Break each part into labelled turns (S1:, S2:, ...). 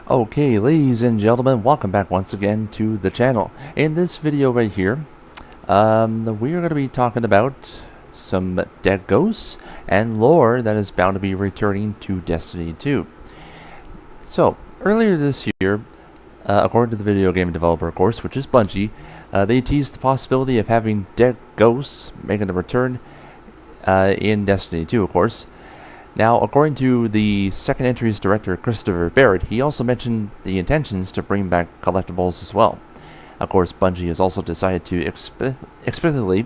S1: Okay, ladies and gentlemen, welcome back once again to the channel. In this video right here, we are going to be talking about some dead ghosts and lore that is bound to be returning to Destiny 2. So, earlier this year, according to the video game developer, of course, which is Bungie, they teased the possibility of having dead ghosts making a return in Destiny 2, of course. Now, according to the second entry's director, Christopher Barrett, he also mentioned the intentions to bring back collectibles as well. Of course, Bungie has also decided to explicitly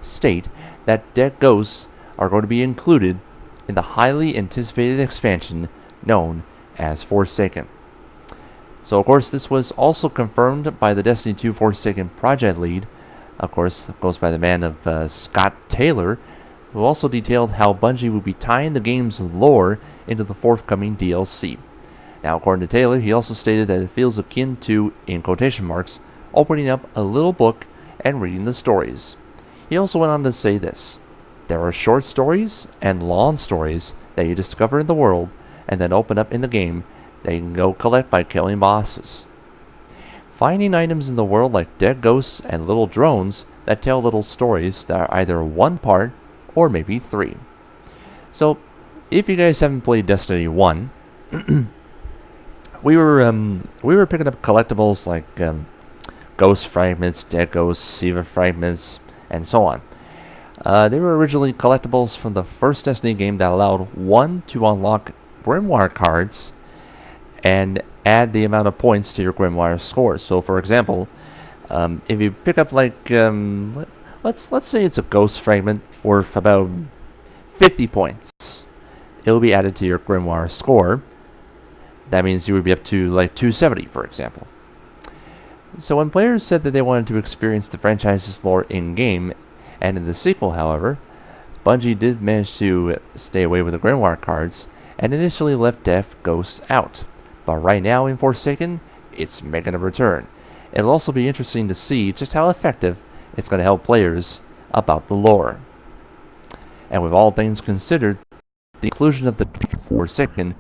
S1: state that dead ghosts are going to be included in the highly anticipated expansion known as Forsaken. So, of course, this was also confirmed by the Destiny 2 Forsaken project lead. Of course, it goes by the man of Scott Taylor, who also detailed how Bungie would be tying the game's lore into the forthcoming DLC. Now, according to Taylor, he also stated that it feels akin to, in quotation marks, opening up a little book and reading the stories. He also went on to say this: there are short stories and long stories that you discover in the world and then open up in the game that you can go collect by killing bosses. Finding items in the world like dead ghosts and little drones that tell little stories that are either one part or maybe 3. So, if you guys haven't played Destiny 1, we were picking up collectibles like ghost fragments, dead ghosts, Siva fragments, and so on. They were originally collectibles from the first Destiny game that allowed one to unlock Grimoire cards and add the amount of points to your Grimoire score. So, for example, if you pick up like let's say it's a ghost fragment worth about 50 points. It will be added to your Grimoire score. That means you would be up to like 270, for example. So when players said that they wanted to experience the franchise's lore in-game and in the sequel, however, Bungie did manage to stay away with the Grimoire cards and initially left dead ghosts out. But right now in Forsaken, it's making a return. It'll also be interesting to see just how effective it's going to help players about the lore. And with all things considered, the inclusion of the Forsaken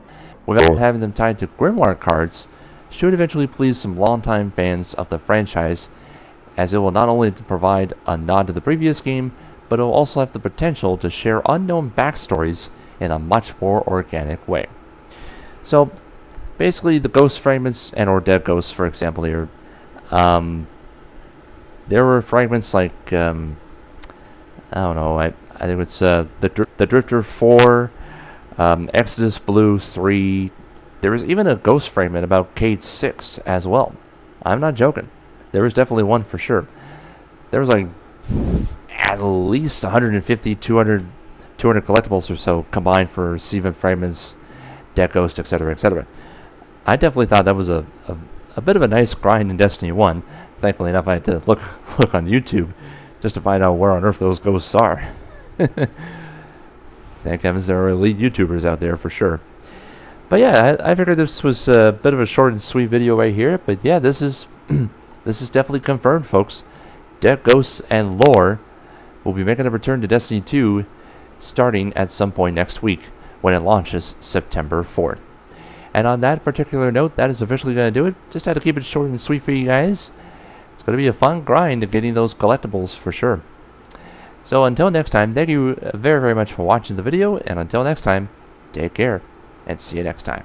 S1: without having them tied to Grimoire cards should eventually please some longtime fans of the franchise, as it will not only provide a nod to the previous game, but it will also have the potential to share unknown backstories in a much more organic way. So, basically, the ghost fragments and or dead ghosts, for example, here, there were fragments like, I don't know, I think it's the Drifter 4, Exodus Blue 3. There was even a ghost fragment about Cade 6 as well. I'm not joking. There was definitely one for sure. There was like at least 150, 200 collectibles or so combined for Siva fragments, dead ghost, etc., etc. I definitely thought that was a bit of a nice grind in Destiny 1. Thankfully enough, I had to look on YouTube just to find out where on earth those ghosts are. Thank heavens there are elite YouTubers out there for sure. But yeah, I figured this was a bit of a short and sweet video right here. But yeah, this is this is definitely confirmed, folks. Dead ghosts and lore will be making a return to Destiny 2 starting at some point next week when it launches September 4th. And on that particular note, that is officially going to do it. Just had to keep it short and sweet for you guys. It's going to be a fun grind of getting those collectibles for sure. So until next time, thank you very, very much for watching the video. And until next time, take care and see you next time.